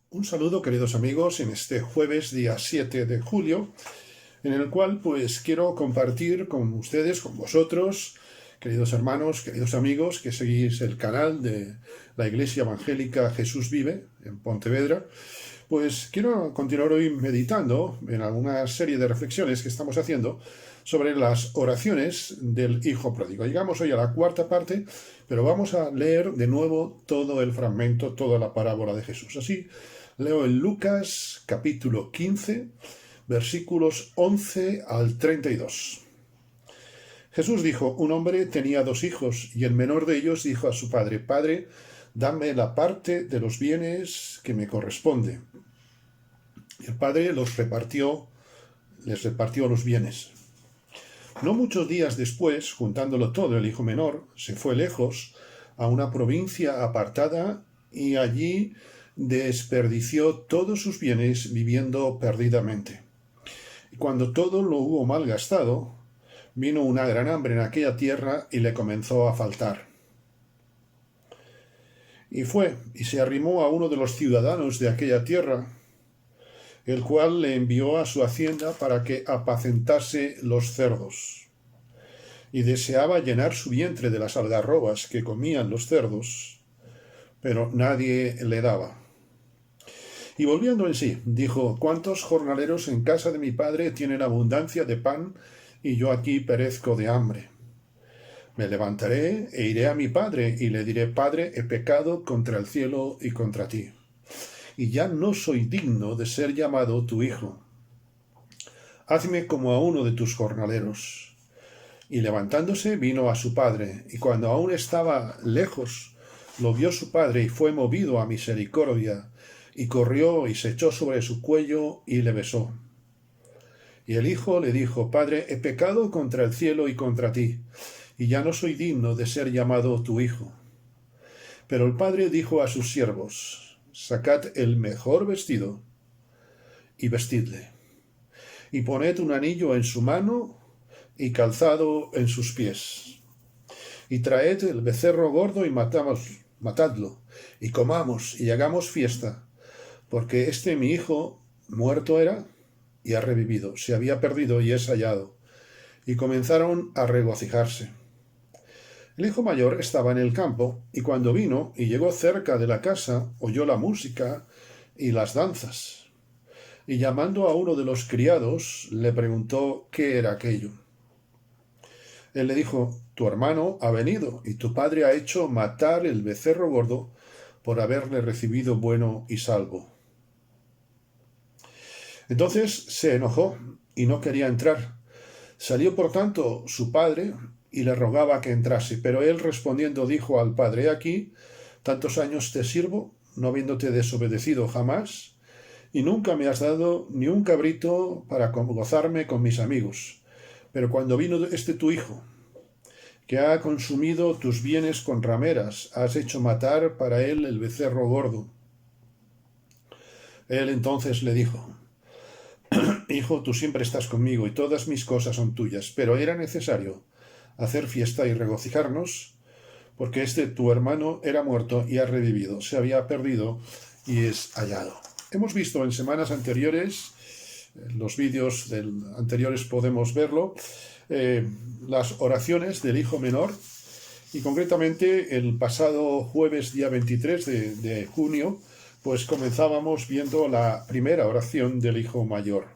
Un saludo, queridos amigos, en este jueves, día 7 de julio, en el cual pues quiero compartir con ustedes, con vosotros, queridos hermanos, queridos amigos, que seguís el canal de la Iglesia Evangélica Jesús Vive en Pontevedra. Pues quiero continuar hoy meditando en alguna serie de reflexiones que estamos haciendo sobre las oraciones del Hijo Pródigo. Llegamos hoy a la cuarta parte, pero vamos a leer de nuevo todo el fragmento, toda la parábola de Jesús. Así, leo en Lucas capítulo 15, versículos 11 al 32. Jesús dijo: un hombre tenía 2 hijos, y el menor de ellos dijo a su padre: Padre, dame la parte de los bienes que me corresponde. Y el padre les repartió los bienes. No muchos días después, juntándolo todo, el hijo menor se fue lejos a una provincia apartada y allí desperdició todos sus bienes viviendo perdidamente. Y cuando todo lo hubo malgastado, vino una gran hambre en aquella tierra y le comenzó a faltar. Y fue y se arrimó a uno de los ciudadanos de aquella tierra, el cual le envió a su hacienda para que apacentase los cerdos. Y deseaba llenar su vientre de las algarrobas que comían los cerdos, pero nadie le daba. Y volviendo en sí, dijo: ¿cuántos jornaleros en casa de mi padre tienen abundancia de pan, y yo aquí perezco de hambre? Me levantaré e iré a mi padre, y le diré: Padre, he pecado contra el cielo y contra ti, y ya no soy digno de ser llamado tu hijo. Hazme como a uno de tus jornaleros. Y levantándose vino a su padre, y cuando aún estaba lejos, lo vio su padre, y fue movido a misericordia, y corrió y se echó sobre su cuello y le besó. Y el hijo le dijo: Padre, he pecado contra el cielo y contra ti, y ya no soy digno de ser llamado tu hijo. Pero el padre dijo a sus siervos: Sacad el mejor vestido y vestidle, y poned un anillo en su mano y calzado en sus pies. Y traed el becerro gordo y matadlo, y comamos y hagamos fiesta, porque mi hijo muerto era y ha revivido, se había perdido y es hallado. Y comenzaron a regocijarse. El hijo mayor estaba en el campo, y cuando vino y llegó cerca de la casa, oyó la música y las danzas. Y llamando a uno de los criados, le preguntó qué era aquello. Él le dijo: tu hermano ha venido, y tu padre ha hecho matar el becerro gordo por haberle recibido bueno y salvo. Entonces se enojó y no quería entrar. Salió por tanto su padre y le rogaba que entrase, pero él respondiendo dijo al padre: he aquí, tantos años te sirvo, no habiéndote desobedecido jamás, y nunca me has dado ni un cabrito para gozarme con mis amigos. Pero cuando vino tu hijo, que ha consumido tus bienes con rameras, has hecho matar para él el becerro gordo. Él entonces le dijo: Hijo, tú siempre estás conmigo y todas mis cosas son tuyas, pero era necesario hacer fiesta y regocijarnos, porque tu hermano era muerto y ha revivido, se había perdido y es hallado. Hemos visto en semanas anteriores, en los vídeos anteriores podemos verlo, las oraciones del hijo menor, y concretamente el pasado jueves día 23 de junio, pues comenzábamos viendo la primera oración del hijo mayor.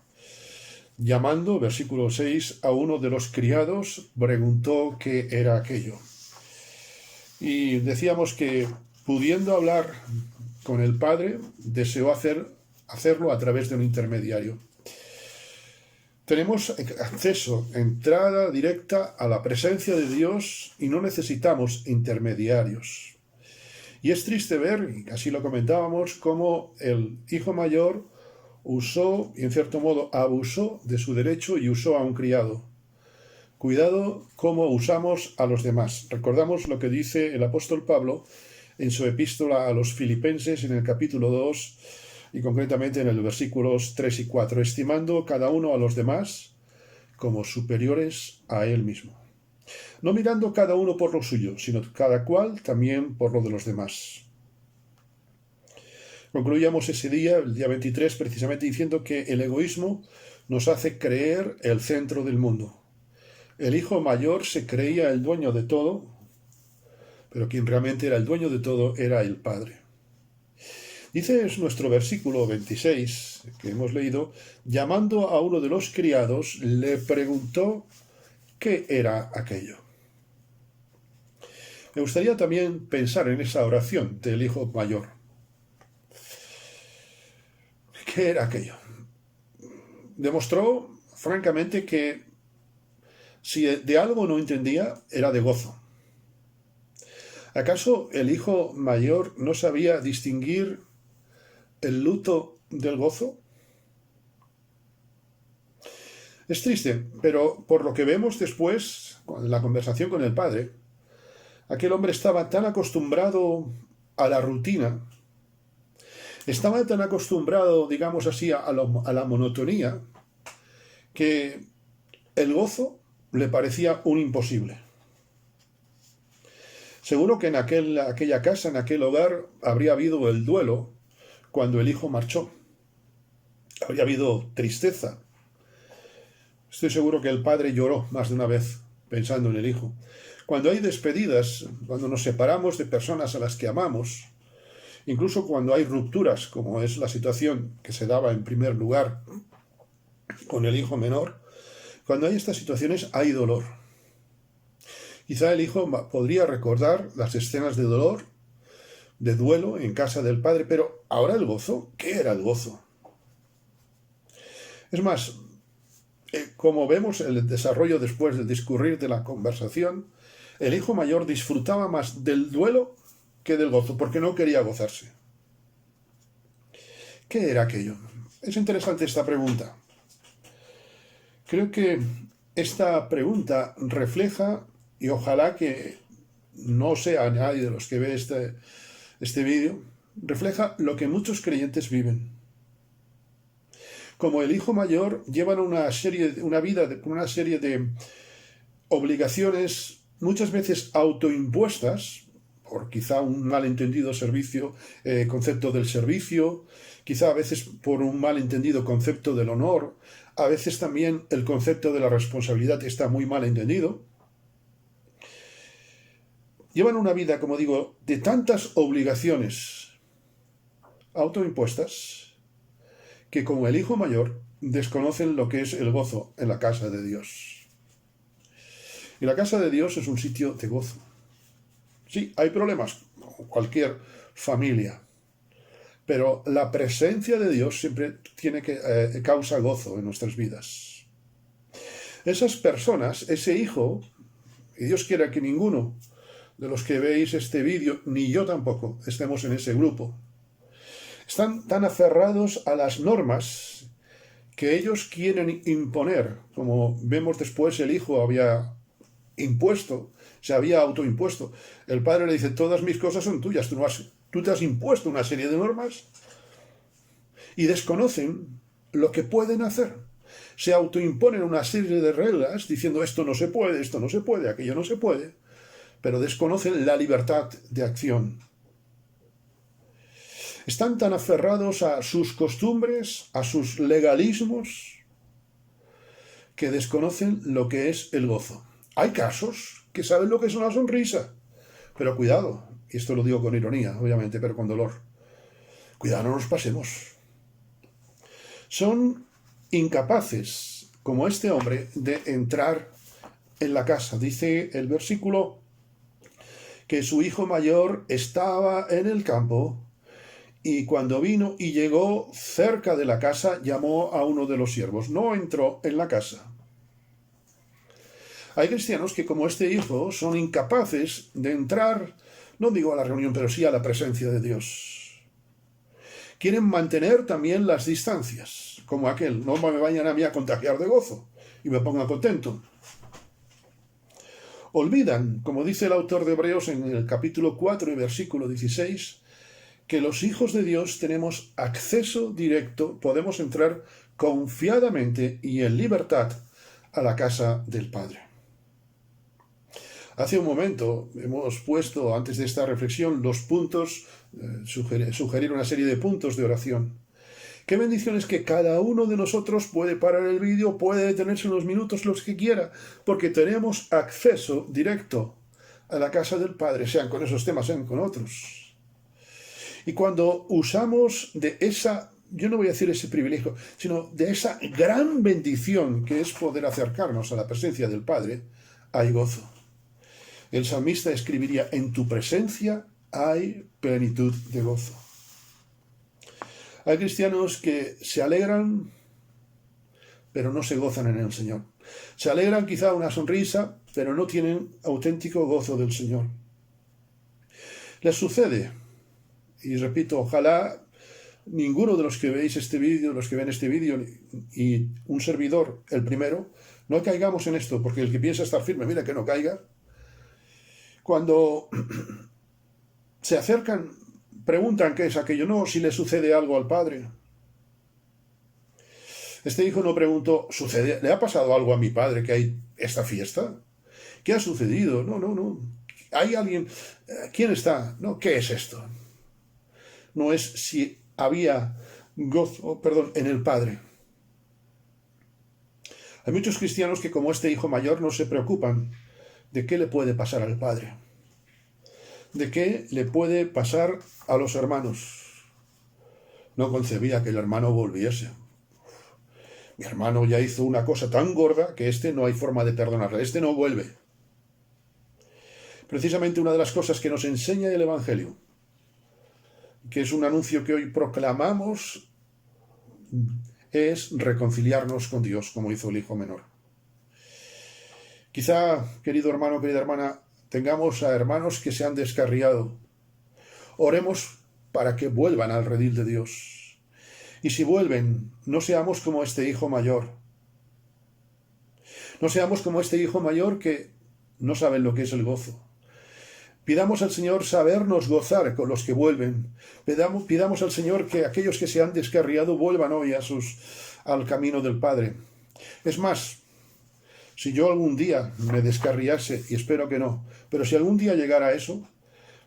Llamando, versículo 6, a uno de los criados, preguntó qué era aquello. Y decíamos que, pudiendo hablar con el padre, deseó hacerlo a través de un intermediario. Tenemos acceso, entrada directa a la presencia de Dios y no necesitamos intermediarios. Y es triste ver, y así lo comentábamos, cómo el hijo mayor usó, y en cierto modo abusó de su derecho y usó a un criado. Cuidado cómo usamos a los demás. Recordamos lo que dice el apóstol Pablo en su epístola a los Filipenses en el capítulo 2 y concretamente en el versículos 3 y 4, estimando cada uno a los demás como superiores a él mismo. No mirando cada uno por lo suyo, sino cada cual también por lo de los demás. Concluíamos ese día, el día 23, precisamente diciendo que el egoísmo nos hace creer el centro del mundo. El hijo mayor se creía el dueño de todo, pero quien realmente era el dueño de todo era el padre. Dice nuestro versículo 26, que hemos leído, llamando a uno de los criados, le preguntó qué era aquello. Me gustaría también pensar en esa oración del hijo mayor. ¿Qué era aquello? Demostró, francamente, que si de algo no entendía, era de gozo. ¿Acaso el hijo mayor no sabía distinguir el luto del gozo? Es triste, pero por lo que vemos después, en la conversación con el padre, aquel hombre estaba tan acostumbrado a la rutina, estaba tan acostumbrado, digamos así, a la monotonía, que el gozo le parecía un imposible. Seguro que en aquella casa, en aquel hogar, habría habido el duelo cuando el hijo marchó. Habría habido tristeza. Estoy seguro que el padre lloró más de una vez pensando en el hijo. Cuando hay despedidas, cuando nos separamos de personas a las que amamos, incluso cuando hay rupturas, como es la situación que se daba en primer lugar con el hijo menor, cuando hay estas situaciones hay dolor. Quizá el hijo podría recordar las escenas de dolor, de duelo en casa del padre, pero ahora el gozo, ¿qué era el gozo? Es más, como vemos el desarrollo después del discurrir de la conversación, el hijo mayor disfrutaba más del duelo que del gozo, porque no quería gozarse. ¿Qué era aquello? Es interesante esta pregunta. Creo que esta pregunta refleja, y ojalá que no sea nadie de los que ve este vídeo, refleja lo que muchos creyentes viven. Como el hijo mayor, llevan una vida con una serie de obligaciones muchas veces autoimpuestas, por quizá un malentendido concepto del servicio, quizá a veces por un malentendido concepto del honor, a veces también el concepto de la responsabilidad está muy mal entendido. Llevan una vida, como digo, de tantas obligaciones autoimpuestas que, como el hijo mayor, desconocen lo que es el gozo en la casa de Dios. Y la casa de Dios es un sitio de gozo. Sí, hay problemas, como cualquier familia, pero la presencia de Dios siempre causa gozo en nuestras vidas. Esas personas, ese hijo, y Dios quiera que ninguno de los que veis este vídeo, ni yo tampoco, estemos en ese grupo, están tan aferrados a las normas que ellos quieren imponer, como vemos después el hijo se había autoimpuesto. El padre le dice, todas mis cosas son tuyas, tú te has impuesto una serie de normas, y desconocen lo que pueden hacer. Se autoimponen una serie de reglas diciendo esto no se puede, aquello no se puede, pero desconocen la libertad de acción. Están tan aferrados a sus costumbres, a sus legalismos, que desconocen lo que es el gozo. Hay casos que saben lo que es una sonrisa, pero cuidado, y esto lo digo con ironía, obviamente, pero con dolor. Cuidado, no nos pasemos. Son incapaces, como este hombre, de entrar en la casa. Dice el versículo que su hijo mayor estaba en el campo, y cuando vino y llegó cerca de la casa, llamó a uno de los siervos. No entró en la casa. Hay cristianos que, como este hijo, son incapaces de entrar, no digo a la reunión, pero sí a la presencia de Dios. Quieren mantener también las distancias, como aquel. No me vayan a mí a contagiar de gozo y me pongan contento. Olvidan, como dice el autor de Hebreos en el capítulo 4 y versículo 16, que los hijos de Dios tenemos acceso directo, podemos entrar confiadamente y en libertad a la casa del Padre. Hace un momento hemos puesto, antes de esta reflexión, los puntos, sugerir una serie de puntos de oración. Qué bendición es que cada uno de nosotros puede parar el vídeo, puede detenerse unos minutos los que quiera, porque tenemos acceso directo a la casa del Padre, sean con esos temas, sean con otros. Y cuando usamos de esa, yo no voy a decir ese privilegio, sino de esa gran bendición que es poder acercarnos a la presencia del Padre, hay gozo. El salmista escribiría: en tu presencia hay plenitud de gozo. Hay cristianos que se alegran, pero no se gozan en el Señor. Se alegran quizá una sonrisa, pero no tienen auténtico gozo del Señor. Les sucede, y repito, ojalá ninguno de los que veis este vídeo, los que ven este vídeo, y un servidor, el primero, no caigamos en esto, porque el que piensa estar firme, mira que no caiga. Cuando se acercan, preguntan qué es aquello, no, si le sucede algo al padre. Este hijo no preguntó, ¿le ha pasado algo a mi padre que hay esta fiesta? ¿Qué ha sucedido? No. ¿Hay alguien? ¿Quién está? No, ¿qué es esto? No es si había gozo, en el padre. Hay muchos cristianos que, como este hijo mayor, no se preocupan de qué le puede pasar al padre, de qué le puede pasar a los hermanos. No concebía que el hermano volviese. Mi hermano ya hizo una cosa tan gorda que no hay forma de perdonarle, no vuelve. Precisamente una de las cosas que nos enseña el Evangelio, que es un anuncio que hoy proclamamos, es reconciliarnos con Dios, como hizo el hijo menor. Quizá, querido hermano, querida hermana, tengamos a hermanos que se han descarriado. Oremos para que vuelvan al redil de Dios. Y si vuelven, no seamos como este hijo mayor. No seamos como este hijo mayor que no saben lo que es el gozo. Pidamos al Señor sabernos gozar con los que vuelven. Pidamos al Señor que aquellos que se han descarriado vuelvan hoy al camino del Padre. Es más, si yo algún día me descarriase, y espero que no, pero si algún día llegara a eso,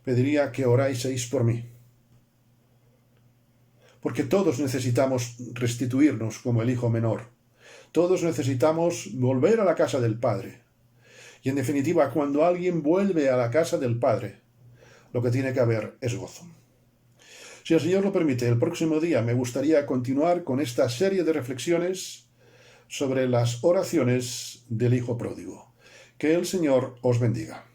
pediría que oráis por mí. Porque todos necesitamos restituirnos como el hijo menor. Todos necesitamos volver a la casa del Padre. Y en definitiva, cuando alguien vuelve a la casa del Padre, lo que tiene que haber es gozo. Si el Señor lo permite, el próximo día me gustaría continuar con esta serie de reflexiones sobre las oraciones del Hijo Pródigo. Que el Señor os bendiga.